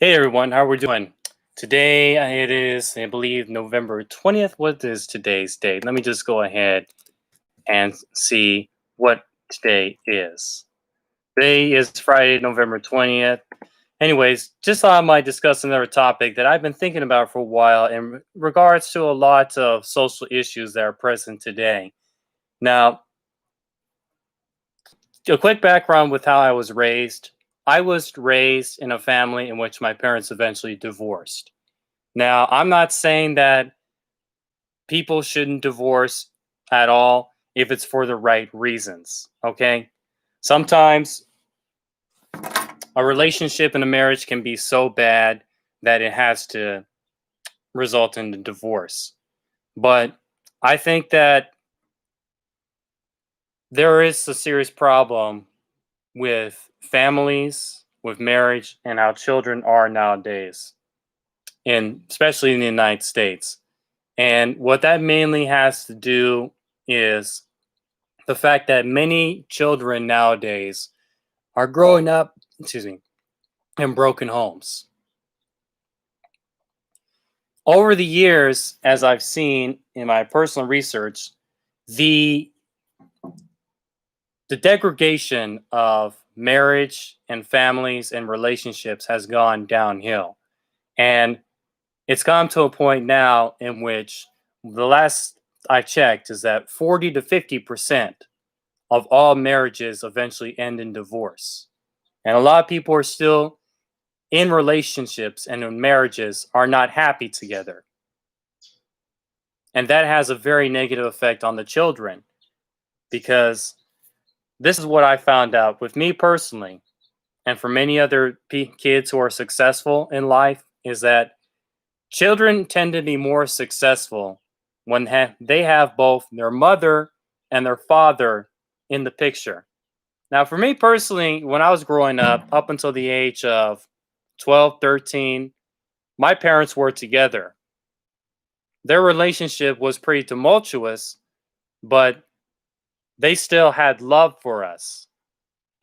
Hey everyone, how are we doing? Today it is, I believe, November 20th. What is today's date? Let me just go ahead and see what today is. Today is Friday, November 20th. Anyways, just thought I might discuss another topic that I've been thinking about for a while in regards to a lot of social issues that are present today. Now, a quick background with how I was raised. I was raised in a family in which my parents eventually divorced. Now, I'm not saying that people shouldn't divorce at all if it's for the right reasons, okay? Sometimes a relationship and a marriage can be so bad that it has to result in a divorce. But I think that there is a serious problem with families, with marriage, and how children are nowadays, in especially in the United States. And what that mainly has to do is the fact that many children nowadays are growing up, in broken homes. Over the years, as I've seen in my personal research, the the degradation of marriage and families and relationships has gone downhill. And it's come to a point now in which the last I checked is that 40 to 50% of all marriages eventually end in divorce. And a lot of people are still in relationships and in marriages are not happy together. And that has a very negative effect on the children because this is what I found out with me personally and for many other kids who are successful in life is that children tend to be more successful when they have both their mother and their father in the picture. Now, for me personally, when I was growing up until the age of 12, 13, my parents were together. Their relationship was pretty tumultuous, but they still had love for us.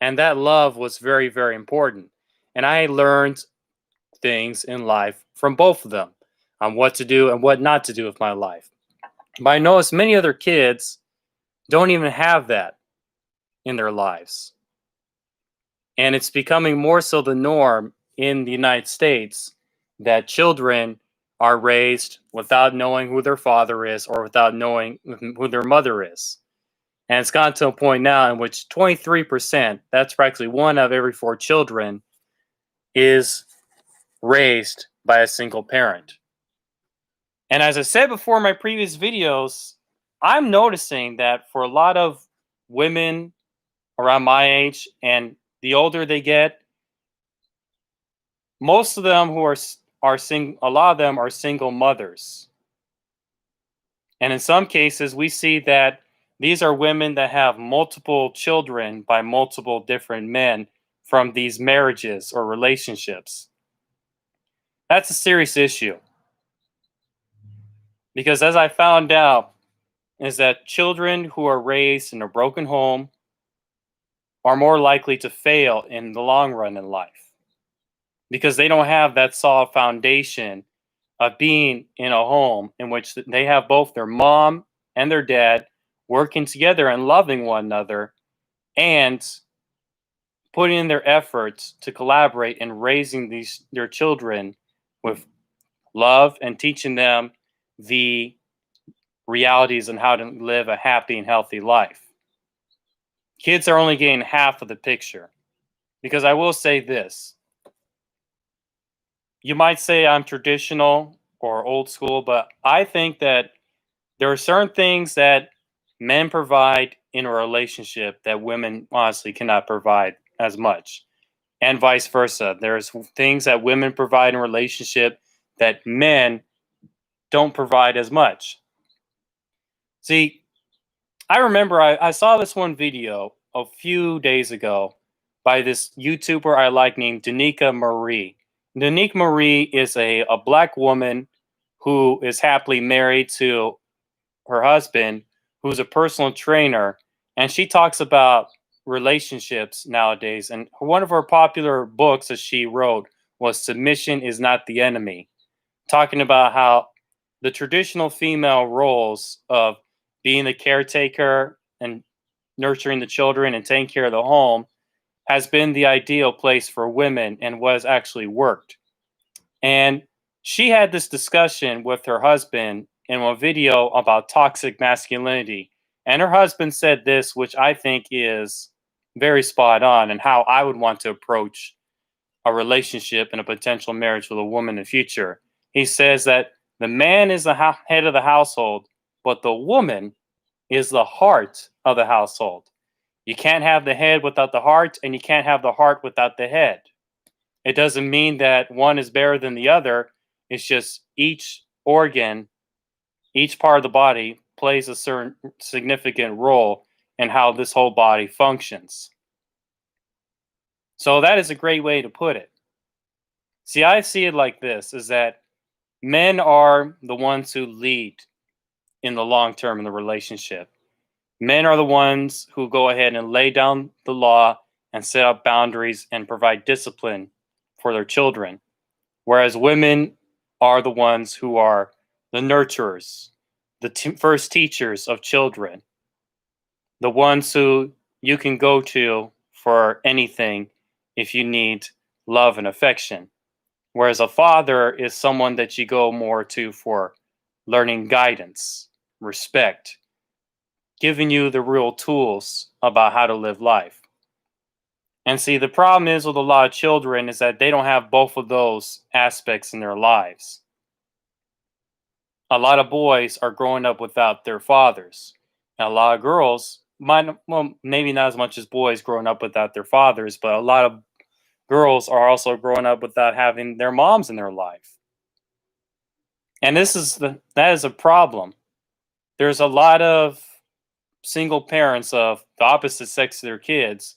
And that love was very, very important. And I learned things in life from both of them on what to do and what not to do with my life. But I noticed many other kids don't even have that in their lives. And it's becoming more so the norm in the United States that children are raised without knowing who their father is or without knowing who their mother is. And it's gotten to a point now in which 23%, that's practically one of every four children, is raised by a single parent. And as I said before in my previous videos, I'm noticing that for a lot of women around my age and the older they get, most of them a lot of them are single mothers. And in some cases, we see that these are women that have multiple children by multiple different men from these marriages or relationships. That's a serious issue. Because as I found out, is that children who are raised in a broken home are more likely to fail in the long run in life because they don't have that solid foundation of being in a home in which they have both their mom and their dad working together and loving one another and putting in their efforts to collaborate and raising their children with love and teaching them the realities and how to live a happy and healthy life. Kids are only getting half of the picture because I will say this. You might say I'm traditional or old school, but I think that there are certain things that men provide in a relationship that women honestly cannot provide as much, and vice versa. There's things that women provide in a relationship that men don't provide as much. See, I remember I saw this one video a few days ago by this YouTuber I like named Danica Marie. Danica Marie is a black woman who is happily married to her husband, who's a personal trainer, and she talks about relationships nowadays. And one of her popular books that she wrote was submission is not the enemy, talking about how the traditional female roles of being the caretaker and nurturing the children and taking care of the home has been the ideal place for women and was actually worked. And she had this discussion with her husband in a video about toxic masculinity. And her husband said this, which I think is very spot on, and how I would want to approach a relationship and a potential marriage with a woman in the future. He says that the man is the head of the household, but the woman is the heart of the household. You can't have the head without the heart, and you can't have the heart without the head. It doesn't mean that one is better than the other. It's just each organ, each part of the body plays a certain significant role in how this whole body functions. So that is a great way to put it. See, I see it like this, is that men are the ones who lead in the long term in the relationship. Men are the ones who go ahead and lay down the law and set up boundaries and provide discipline for their children. Whereas women are the ones who are the nurturers, the first teachers of children, the ones who you can go to for anything if you need love and affection. Whereas a father is someone that you go more to for learning guidance, respect, giving you the real tools about how to live life. And see, the problem is with a lot of children is that they don't have both of those aspects in their lives. A lot of boys are growing up without their fathers. And a lot of girls might, well, maybe not as much as boys growing up without their fathers, but a lot of girls are also growing up without having their moms in their life. And that is a problem. There's a lot of single parents of the opposite sex of their kids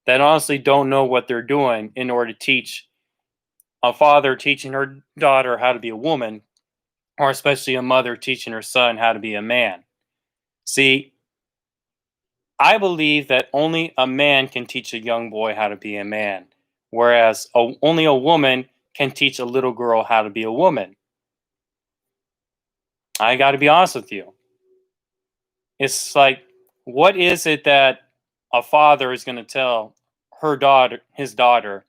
that honestly don't know what they're doing in order to teach a father teaching her daughter how to be a woman, or especially a mother teaching her son how to be a man. See, I believe that only a man can teach a young boy how to be a man, whereas only a woman can teach a little girl how to be a woman. I got to be honest with you. It's like, what is it that a father is going to tell his daughter,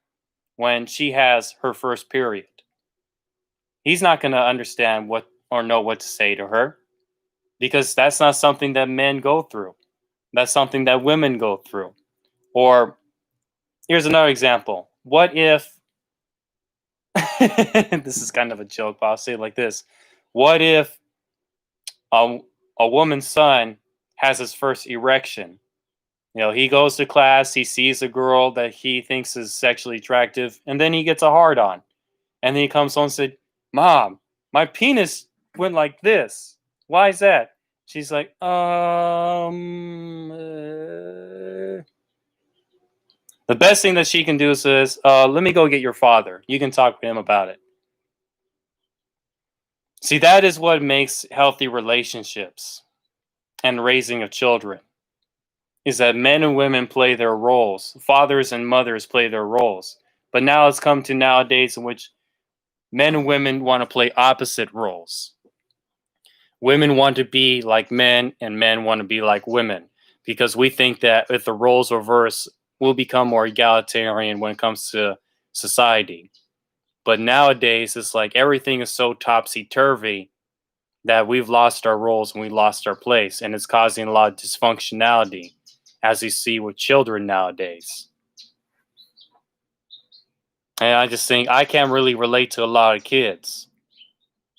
when she has her first period? He's not going to understand what or know what to say to her, because that's not something that men go through. That's something that women go through. Or here's another example. What if this is kind of a joke, but I'll say it like this. What if a, a woman's son has his first erection? You know, he goes to class, he sees a girl that he thinks is sexually attractive, and then he gets a hard on. And then he comes home and said, "Mom, my penis went like this. Why is that?" She's like, The best thing that she can do is, let me go get your father. You can talk to him about it. See, that is what makes healthy relationships and raising of children, is that men and women play their roles. Fathers and mothers play their roles. But now it's come to nowadays in which men and women want to play opposite roles. Women want to be like men and men want to be like women, because we think that if the roles reverse, we'll become more egalitarian when it comes to society. But nowadays, it's like everything is so topsy-turvy that we've lost our roles and we lost our place, and it's causing a lot of dysfunctionality, as you see with children nowadays. And I just think I can't really relate to a lot of kids.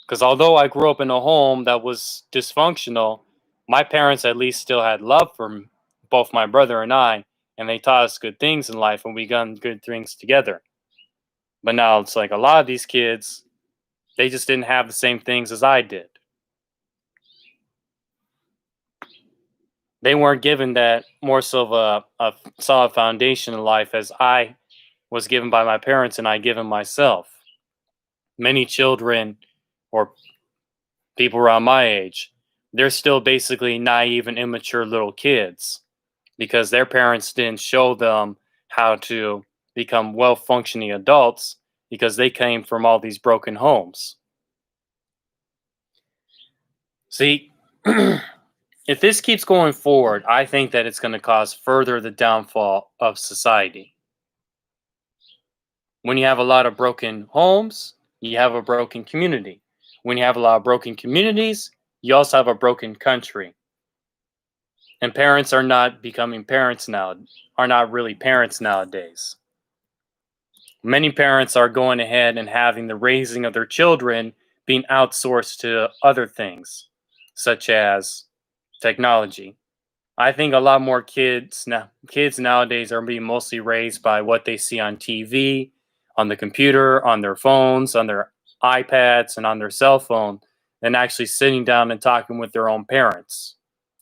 Because although I grew up in a home that was dysfunctional, my parents at least still had love for both my brother and I, and they taught us good things in life, and we done good things together. But now it's like a lot of these kids, they just didn't have the same things as I did. They weren't given that more so of a solid foundation in life as I was given by my parents and I given myself. Many children or people around my age, they're still basically naive and immature little kids because their parents didn't show them how to become well functioning adults, because they came from all these broken homes. See, if this keeps going forward, I think that it's going to cause further the downfall of society. When you have a lot of broken homes, you have a broken community. When you have a lot of broken communities, you also have a broken country. And parents are not becoming parents now, are not really parents nowadays. Many parents are going ahead and having the raising of their children being outsourced to other things, such as technology. I think a lot more kids nowadays are being mostly raised by what they see on TV, on the computer, on their phones, on their iPads, and on their cell phone, than actually sitting down and talking with their own parents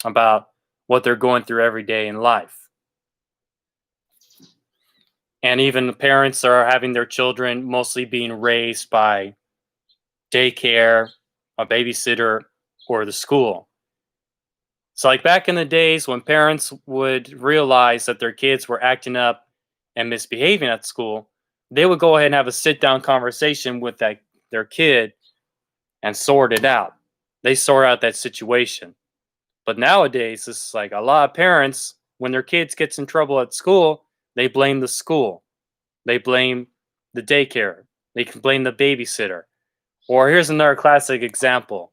about what they're going through every day in life. And even the parents are having their children mostly being raised by daycare, a babysitter, or the school. So, like back in the days when parents would realize that their kids were acting up and misbehaving at school, they would go ahead and have a sit down conversation with their kid and sort it out. They sort out that situation. But nowadays, it's like a lot of parents, when their kids gets in trouble at school, they blame the school. They blame the daycare. They can blame the babysitter. Or here's another classic example.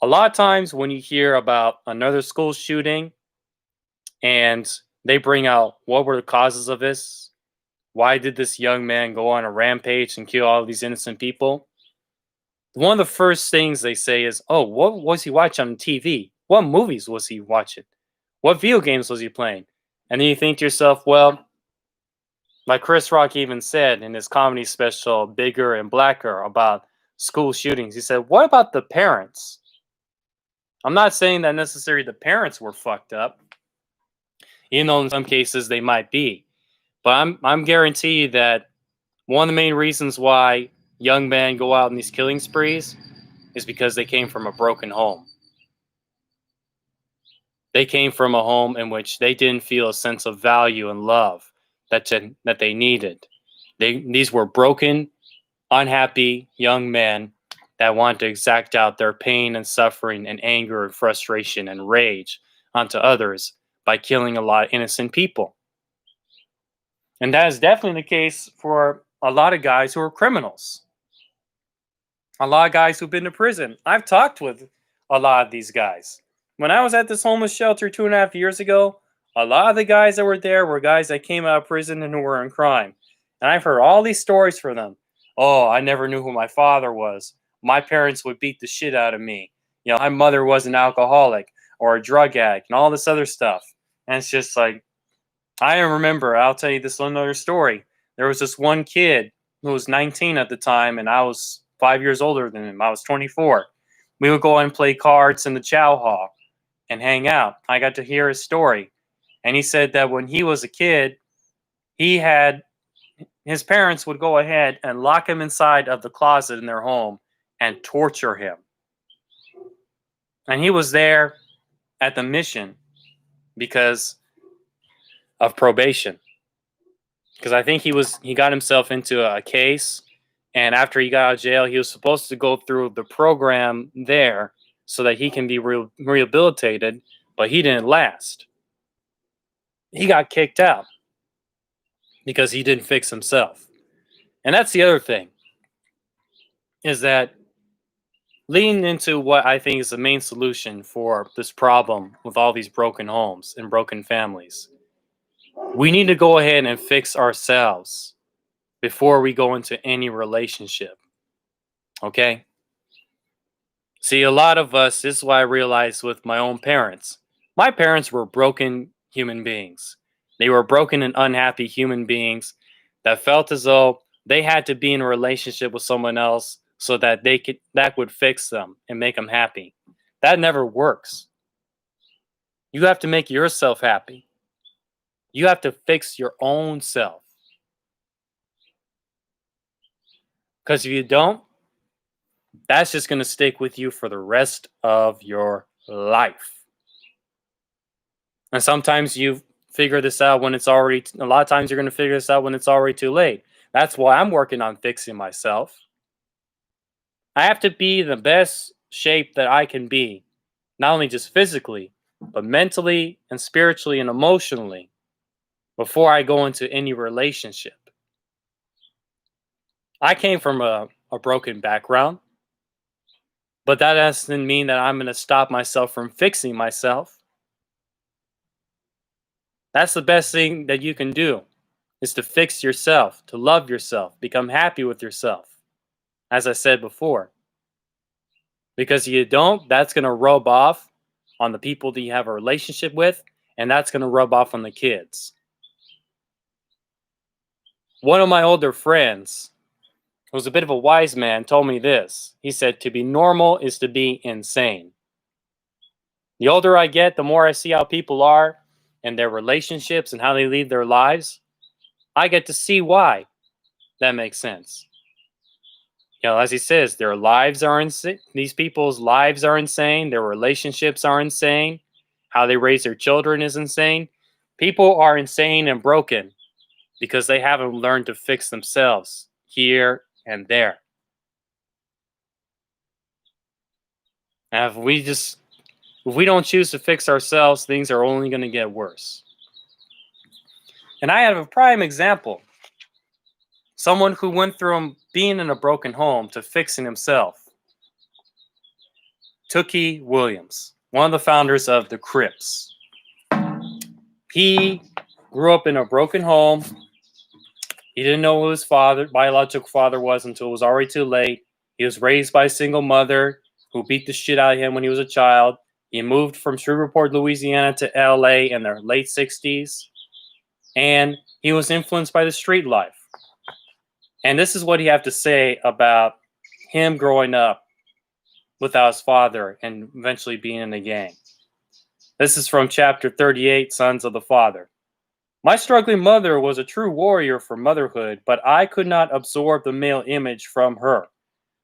A lot of times when you hear about another school shooting and they bring out what were the causes of this, why did this young man go on a rampage and kill all these innocent people? One of the first things they say is, oh, what was he watching on TV? What movies was he watching? What video games was he playing? And then you think to yourself, well, like Chris Rock even said in his comedy special, Bigger and Blacker, about school shootings, he said, what about the parents? I'm not saying that necessarily the parents were fucked up, even though in some cases they might be. But I'm guarantee that one of the main reasons why young men go out on these killing sprees is because they came from a broken home. They came from a home in which they didn't feel a sense of value and love that they needed. These were broken, unhappy young men that want to exact out their pain and suffering and anger and frustration and rage onto others by killing a lot of innocent people. And that is definitely the case for a lot of guys who are criminals. A lot of guys who've been to prison. I've talked with a lot of these guys. When I was at this homeless shelter 2.5 years ago, a lot of the guys that were there were guys that came out of prison and who were in crime. And I've heard all these stories from them. Oh, I never knew who my father was. My parents would beat the shit out of me. You know, my mother was an alcoholic or a drug addict and all this other stuff. And it's just like, I remember, I'll tell you this another story. There was this one kid who was 19 at the time, and I was 5 years older than him. I was 24. We would go and play cards in the chow hall and hang out. I got to hear his story. And he said that when he was a kid, his parents would go ahead and lock him inside of the closet in their home and torture him. And he was there at the mission because of probation. Because I think he got himself into a case, and after he got out of jail, he was supposed to go through the program there so that he can be rehabilitated, but he didn't last. He got kicked out because he didn't fix himself. And that's the other thing, is that leading into what I think is the main solution for this problem with all these broken homes and broken families. We need to go ahead and fix ourselves before we go into any relationship. Okay? See, a lot of us, this is why I realized with my own parents. My parents were broken human beings. They were broken and unhappy human beings that felt as though they had to be in a relationship with someone else so that that would fix them and make them happy. That never works. You have to make yourself happy. You have to fix your own self. Because if you don't, that's just going to stick with you for the rest of your life. And sometimes you figure this out when it's already, a lot of times you're going to figure this out when it's already too late. That's why I'm working on fixing myself. I have to be the best shape that I can be, not only just physically, but mentally and spiritually and emotionally before I go into any relationship. I came from a broken background, but that doesn't mean that I'm going to stop myself from fixing myself. That's the best thing that you can do is to fix yourself, to love yourself, become happy with yourself, as I said before. Because if you don't, that's going to rub off on the people that you have a relationship with, and that's going to rub off on the kids. One of my older friends, who was a bit of a wise man, told me this. He said, to be normal is to be insane. The older I get, the more I see how people are and their relationships and how they lead their lives. I get to see why that makes sense. As he says, their lives are insane. These people's lives are insane. Their relationships are insane. How they raise their children is insane. People are insane and broken because they haven't learned to fix themselves here and there. And if we don't choose to fix ourselves, things are only going to get worse. And I have a prime example. Someone who went from being in a broken home to fixing himself. Tookie Williams, one of the founders of the Crips. He grew up in a broken home. He didn't know who his biological father was until it was already too late. He was raised by a single mother who beat the shit out of him when he was a child. He moved from Shreveport, Louisiana to LA in the late 60s. And he was influenced by the street life. And this is what he had to say about him growing up without his father and eventually being in a gang. This is from chapter 38, Sons of the Father. My struggling mother was a true warrior for motherhood, but I could not absorb the male image from her.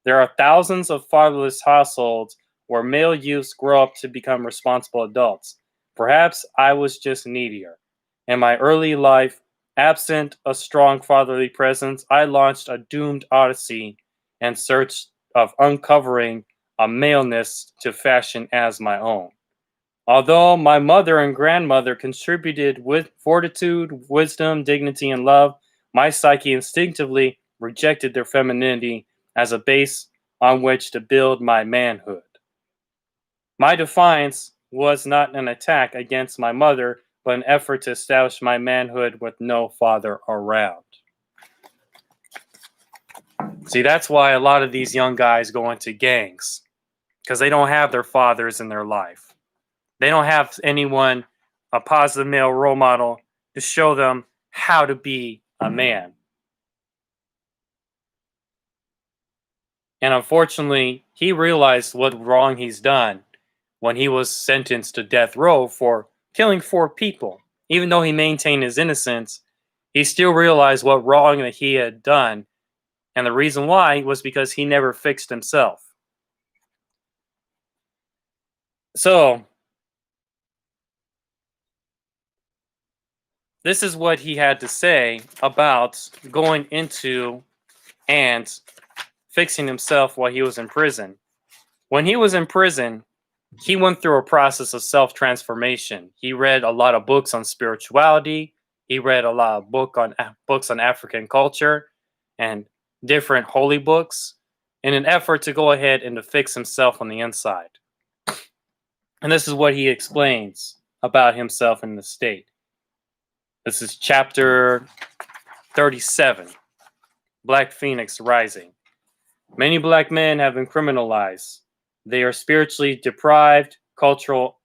There are thousands of fatherless households where male youths grow up to become responsible adults. Perhaps I was just needier. In my early life, absent a strong fatherly presence, I launched a doomed odyssey in search of uncovering a maleness to fashion as my own. Although my mother and grandmother contributed with fortitude, wisdom, dignity, and love, my psyche instinctively rejected their femininity as a base on which to build my manhood. My defiance was not an attack against my mother, but an effort to establish my manhood with no father around. See, that's why a lot of these young guys go into gangs, because they don't have their fathers in their life. They don't have anyone, a positive male role model, to show them how to be a man. And unfortunately, he realized what wrong he's done when he was sentenced to death row for killing 4 people. Even though he maintained his innocence, he still realized what wrong that he had done. And the reason why was because he never fixed himself. So, this is what he had to say about going into and fixing himself while he was in prison. When he was in prison, he went through a process of self-transformation. He read a lot of books on spirituality. He read a lot of books on African culture and different holy books in an effort to go ahead and to fix himself on the inside. And this is what he explains about himself in the state. This is chapter 37, Black Phoenix Rising. Many black men have been criminalized. They are spiritually deprived, cultural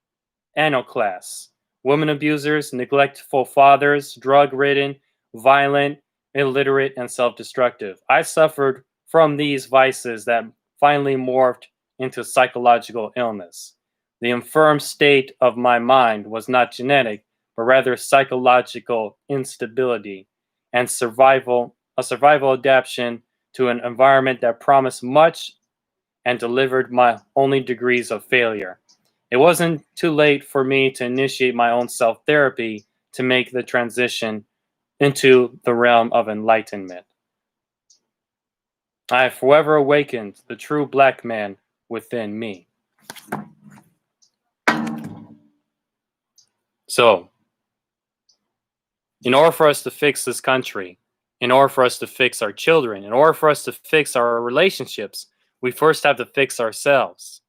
anoclasts, women abusers, neglectful fathers, drug-ridden, violent, illiterate, and self-destructive. I suffered from these vices that finally morphed into psychological illness. The infirm state of my mind was not genetic, but rather psychological instability and a survival adaptation to an environment that promised much and delivered my only degrees of failure. It wasn't too late for me to initiate my own self-therapy to make the transition into the realm of enlightenment. I have forever awakened the true black man within me. So, in order for us to fix this country, in order for us to fix our children, in order for us to fix our relationships, we first have to fix ourselves.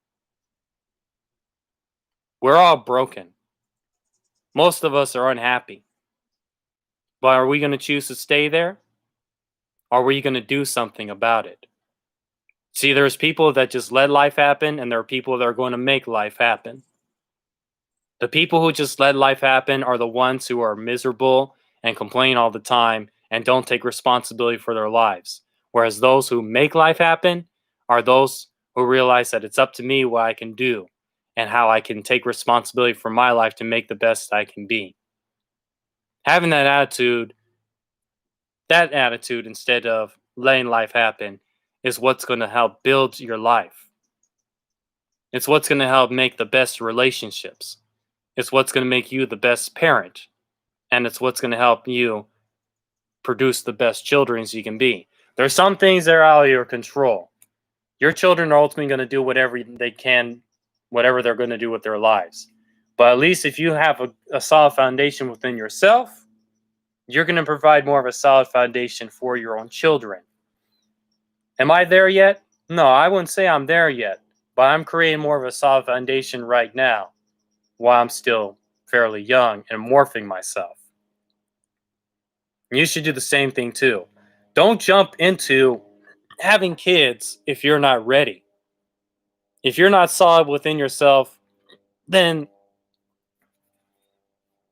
We're all broken. Most of us are unhappy. But are we going to choose to stay there? Or are we going to do something about it? See, there's people that just let life happen, and there are people that are going to make life happen. The people who just let life happen are the ones who are miserable and complain all the time and don't take responsibility for their lives. Whereas those who make life happen are those who realize that it's up to me what I can do and how I can take responsibility for my life to make the best I can be. Having that attitude instead of letting life happen is what's going to help build your life. It's what's going to help make the best relationships. It's what's going to make you the best parent. And it's what's going to help you produce the best children you can be. There's some things that are out of your control. Your children are ultimately going to do whatever they can, whatever they're going to do with their lives. But at least if you have a solid foundation within yourself, you're going to provide more of a solid foundation for your own children. Am I there yet? No, I wouldn't say I'm there yet, but I'm creating more of a solid foundation right now while I'm still fairly young and morphing myself. You should do the same thing too. Don't jump into having kids if you're not ready. If you're not solid within yourself, then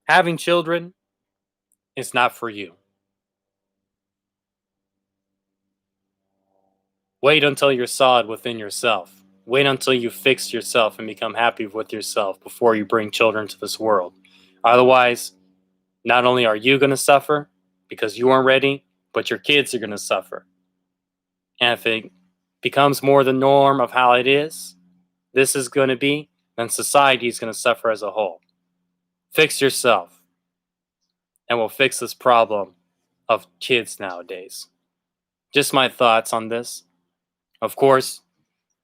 having children is not for you. Wait until you're solid within yourself. Wait until you fix yourself and become happy with yourself before you bring children to this world. Otherwise, not only are you going to suffer because you aren't ready, but your kids are going to suffer. And if it becomes more the norm of how this is going to be, then society is going to suffer as a whole. Fix yourself, and we'll fix this problem of kids nowadays. Just my thoughts on this. Of course,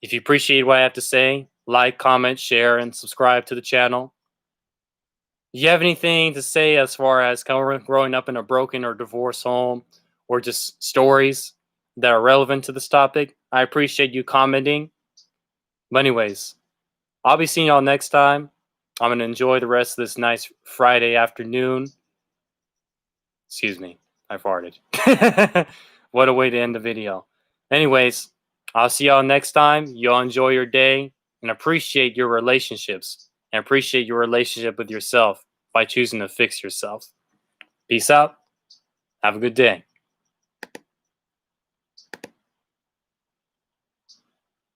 if you appreciate what I have to say, like, comment, share, and subscribe to the channel. Do you have anything to say as far as growing up in a broken or divorced home, or just stories that are relevant to this topic? I appreciate you commenting. But anyways, I'll be seeing y'all next time. I'm going to enjoy the rest of this nice Friday afternoon. Excuse me, I farted. What a way to end the video. Anyways, I'll see y'all next time. Y'all enjoy your day and appreciate your relationships and appreciate your relationship with yourself by choosing to fix yourself. Peace out. Have a good day.